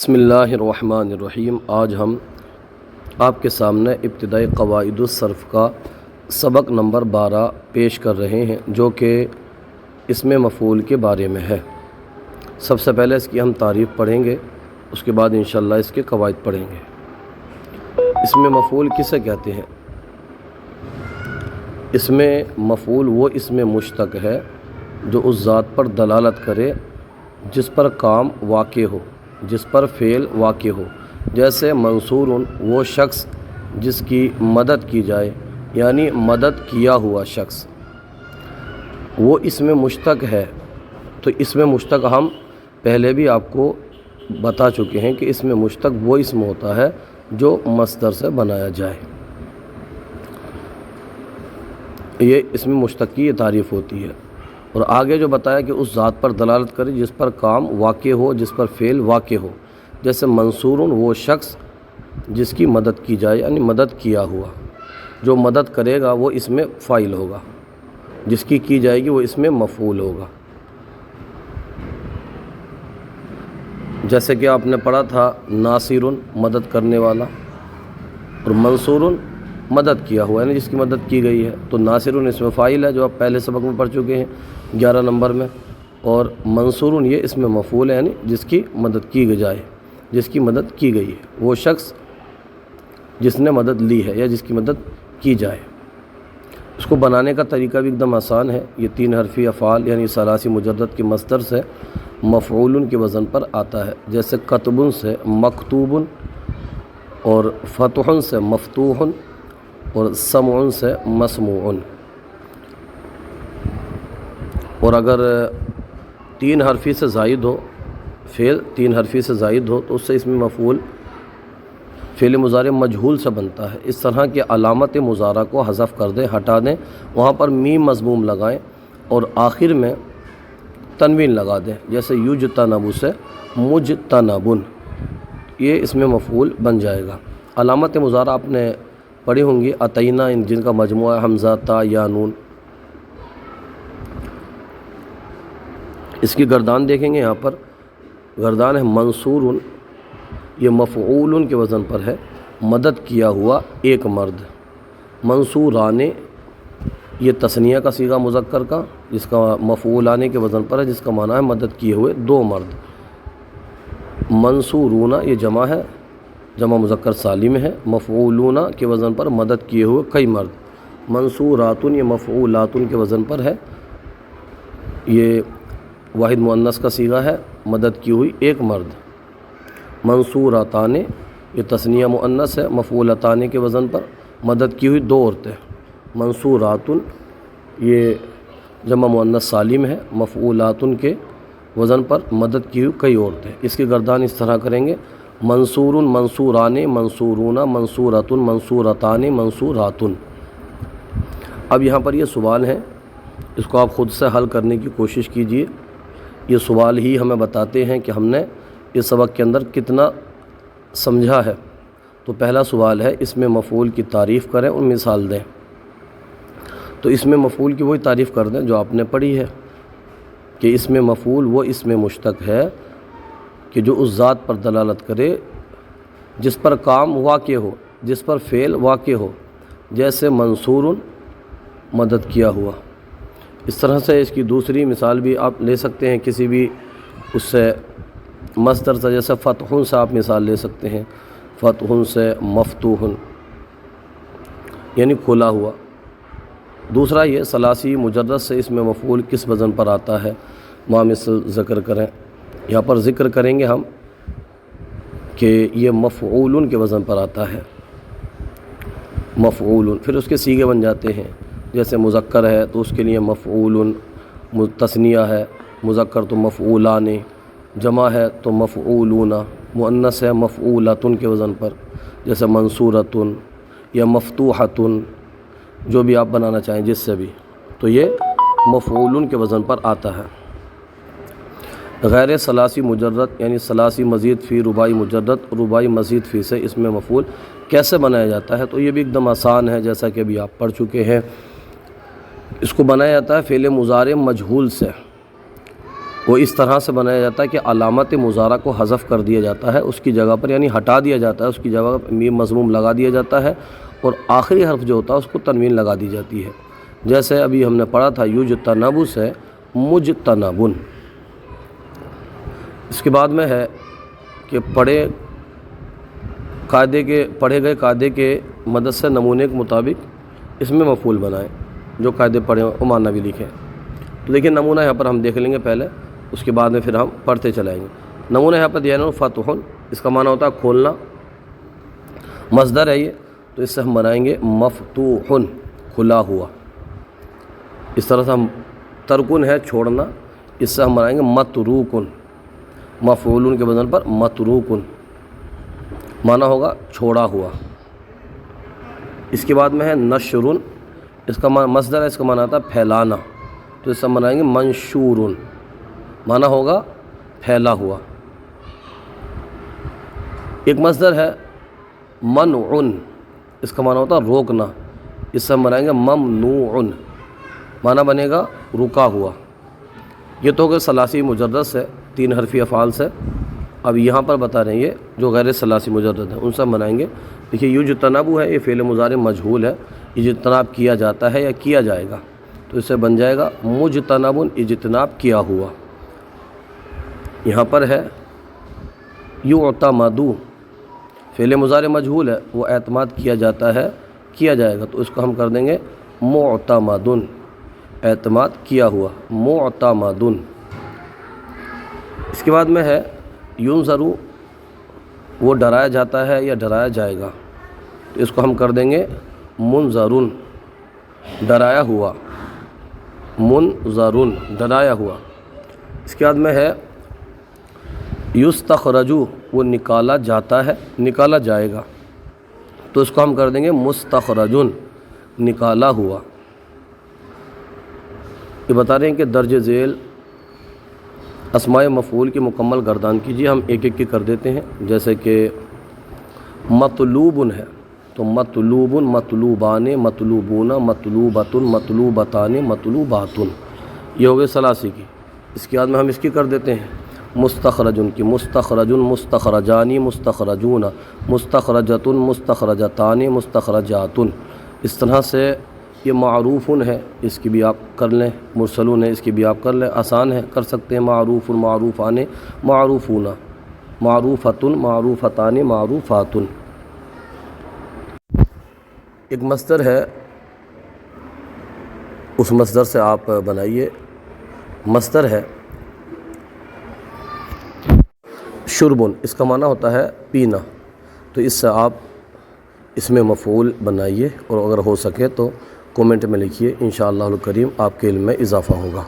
بسم اللہ الرحمن الرحیم۔ آج ہم آپ کے سامنے ابتدائی قواعد الصرف کا سبق نمبر 12 پیش کر رہے ہیں، جو کہ اسم مفعول کے بارے میں ہے۔ سب سے پہلے اس کی ہم تعریف پڑھیں گے، اس کے بعد انشاءاللہ اس کے قواعد پڑھیں گے۔ اسم مفعول کسے کہتے ہیں؟ اسم مفعول وہ اسم مشتق ہے جو اس ذات پر دلالت کرے جس پر کام واقع ہو، جس پر فعل واقع ہو۔ جیسے منصور وہ شخص جس کی مدد کی جائے، یعنی مدد کیا ہوا شخص، وہ اسم مشتق ہے۔ تو اسم مشتق ہم پہلے بھی آپ کو بتا چکے ہیں کہ اسم مشتق وہ اسم ہوتا ہے جو مصدر سے بنایا جائے۔ یہ اسم مشتق کی یہ تعریف ہوتی ہے، اور آگے جو بتایا کہ اس ذات پر دلالت کرے جس پر کام واقع ہو، جس پر فعل واقع ہو۔ جیسے منصور وہ شخص جس کی مدد کی جائے، یعنی مدد کیا ہوا۔ جو مدد کرے گا وہ اسم فاعل ہوگا، جس کی جائے گی وہ اسم مفعول ہوگا۔ جیسے کہ آپ نے پڑھا تھا ناصر مدد کرنے والا، اور منصور مدد کیا ہوا، یعنی جس کی مدد کی گئی ہے۔ تو ناصر اسم فاعل ہے جو آپ پہلے سبق میں پڑھ چکے ہیں 11 نمبر میں، اور منصور یہ اسم مفعول ہے، یعنی جس کی مدد کی جائے، جس کی مدد کی گئی ہے، وہ شخص جس نے مدد لی ہے یا جس کی مدد کی جائے۔ اس کو بنانے کا طریقہ بھی ایک دم آسان ہے۔ یہ 3 حرفی افعال یعنی ثلاثی مجرد کے مصدر سے مفعول کے وزن پر آتا ہے۔ جیسے کتب سے مکتوب، اور فتح سے مفتوح، اور سمع سے مسموع۔ اور اگر 3 حرفی سے زائد ہو، فعل 3 حرفی سے زائد ہو، تو اس سے اسم مفعول فعل مضارع مجہول سے بنتا ہے۔ اس طرح کے علامت مضارع کو حذف کر دیں، ہٹا دیں، وہاں پر میم مضموم لگائیں اور آخر میں تنوین لگا دیں۔ جیسے یجتنب سے مجتنب، یہ اسم مفعول بن جائے گا۔ علامت مضارع آپ نے پڑھی ہوں گی، اتینا، جن کا مجموعہ حمزہ تا یا نون۔ اس کی گردان دیکھیں گے، یہاں پر گردان ہے منصور، یہ مفعول کے وزن پر ہے، مدد کیا ہوا ایک مرد۔ منصوران یہ تثنیہ کا صیغہ مذکر کا، جس کا مفعول آنے کے وزن پر ہے، جس کا معنی ہے مدد کیے ہوئے 2 مرد۔ منصورون یہ جمع ہے، جمع مذکر سالم ہے، مفعولون کے وزن پر مدد کیے ہوئے کئی مرد۔ منصورات یہ مفعولات کے وزن پر ہے، یہ واحد مؤنث کا صیغہ ہے، مدد کی ہوئی ایک مرد۔ منصوراتان یہ تثنیہ مؤنث ہے، مفعولتان کے وزن پر مدد کی ہوئی 2 عورتیں۔ منصورات یہ جمع مؤنث سالم ہے، مفعولات کے وزن پر مدد کی ہوئی کئی عورتیں۔ اس کی گردان اس طرح کریں گے، منصور منصوران منصورون منصورۃ منصورتان منصورات۔ اب یہاں پر یہ سوال ہے، اس کو آپ خود سے حل کرنے کی کوشش کیجئے۔ یہ سوال ہی ہمیں بتاتے ہیں کہ ہم نے اس سبق کے اندر کتنا سمجھا ہے۔ تو پہلا سوال ہے، اسم مفعول کی تعریف کریں اور مثال دیں۔ تو اسم مفعول کی وہی تعریف کر دیں جو آپ نے پڑھی ہے، کہ اسم مفعول وہ اسم مشتق ہے کہ جو اس ذات پر دلالت کرے جس پر کام واقع ہو، جس پر فعل واقع ہو۔ جیسے منصور مدد کیا ہوا۔ اس طرح سے اس کی دوسری مثال بھی آپ لے سکتے ہیں کسی بھی اس سے مصدر سے، جیسے فتح سے آپ مثال لے سکتے ہیں، فتح سے مفتوح یعنی کھلا ہوا۔ دوسرا یہ ثلاثی مجرد سے اسم مفعول کس وزن پر آتا ہے، وہاں مثل ذکر کریں۔ یہاں پر ذکر کریں گے ہم کہ یہ مفعول کے وزن پر آتا ہے، مفعول۔ پھر اس کے صیغے بن جاتے ہیں، جیسے مذکر ہے تو اس کے لیے مفعول، تثنیہ ہے مذکر تو مفعولان، جمع ہے تو مفعولون، مؤنث ہے مفعولۃ کے وزن پر، جیسے منصورۃ یا مفتوحۃ، جو بھی آپ بنانا چاہیں جس سے بھی، تو یہ مفعول کے وزن پر آتا ہے۔ غیر ثلاثی مجرد یعنی ثلاثی مزید فی رباعی مجرد، رباعی مزید فی سے اسم مفعول کیسے بنایا جاتا ہے؟ تو یہ بھی ایک دم آسان ہے، جیسا کہ ابھی آپ پڑھ چکے ہیں۔ اس کو بنایا جاتا ہے فعل مضارع مجہول سے، وہ اس طرح سے بنایا جاتا ہے کہ علامت مضارع کو حذف کر دیا جاتا ہے اس کی جگہ پر، یعنی ہٹا دیا جاتا ہے اس کی جگہ پر میم مضموم لگا دیا جاتا ہے، اور آخری حرف جو ہوتا ہے اس کو تنوین لگا دی جاتی ہے۔ جیسے ابھی ہم نے پڑھا تھا یجتنب سے مجتنبن۔ اس کے بعد میں ہے کہ پڑھے گئے قاعدے کے مدد سے نمونے کے مطابق اس میں مفعول بنائیں، جو قاعدے پڑھے وہ معنی بھی لکھیں۔ تو دیکھیں نمونہ یہاں پر ہم دیکھ لیں گے پہلے، اس کے بعد میں پھر ہم پڑھتے چلائیں گے۔ نمونہ یہاں پر دیا ہے فتح، اس کا معنی ہوتا ہے کھولنا، مصدر ہے یہ، تو اس سے ہم بنائیں گے مفتوح، کھلا ہوا۔ اس طرح سے ہم ترکن ہے چھوڑنا، اس سے ہم بنائیں گے متروکن، مفعول کے وزن پر متروکن، معنی ہوگا چھوڑا ہوا۔ اس کے بعد میں ہے نشرن، اس کا مصدر ہے، اس کا معنی آتا ہے پھیلانا، تو اس سے ہم بنائیں گے منشورن، معنی ہوگا پھیلا ہوا۔ ایک مصدر ہے منعن، اس کا معنی ہوتا ہے روکنا، اس سے ہم بنائیں گے ممنوعن، معنی بنے گا رکا ہوا۔ یہ تو کہ ثلاثی مجرد سے، 3 حرفی افعال سے۔ اب یہاں پر بتا رہے ہیں یہ جو غیر ثلاثی مجرد ہیں ان سے ہم بنائیں گے۔ دیکھیے یجتنب ہے، یہ فعل مضارع مجہول ہے، اجتناب کیا جاتا ہے یا کیا جائے گا، تو اس سے بن جائے گا مجتنب، اجتناب کیا ہوا۔ یہاں پر ہے یعتمد، فعل مضارع مجہول ہے، وہ اعتماد کیا جاتا ہے، کیا جائے گا، تو اس کو ہم کر دیں گے معتمد، اعتماد کیا ہوا، معتمد۔ اس کے بعد میں ہے ینظر، وہ ڈرایا جاتا ہے یا ڈرایا جائے گا، تو اس کو ہم کر دیں گے منظر، ڈرایا ہوا، منظر، ڈرایا ہوا۔ اس کے بعد میں ہے یستخرج، وہ نکالا جاتا ہے، نکالا جائے گا، تو اس کو ہم کر دیں گے مستخرج، نکالا ہوا۔ یہ بتا رہے ہیں کہ درج ذیل اسماء مفعول کی مکمل گردان کیجیے، ہم ایک ایک کی کر دیتے ہیں۔ جیسے کہ مطلوب ہے تو مطلوب، مطلوبان، مطلوبون، مطلوبۃ، مطلوبتان، مطلوبات، یہ ہو گئے ثلاثی کی۔ اس کے بعد میں ہم اس کی کر دیتے ہیں مستخرجن کی، مستخرجن، مستخرجانی، مستخرجون، مستخرجۃ، مستخرجتان، مستخرجات۔ اس طرح سے یہ معروفن ہے، اس کی بھی آپ کر لیں، مرسلون ہے، اس کی بھی آپ کر لیں، آسان ہے، کر سکتے ہیں۔ معروف، معروفان، معروفون، معروفتن، معروفتان، معروفات۔ ایک مصدر ہے، اس مصدر سے آپ بنائیے۔ مصدر ہے شربن، اس کا معنی ہوتا ہے پینا، تو اس سے آپ اس میں مفعول بنائیے، اور اگر ہو سکے تو کومنٹ میں لکھیے، انشاءاللہ الکریم آپ کے علم میں اضافہ ہوگا۔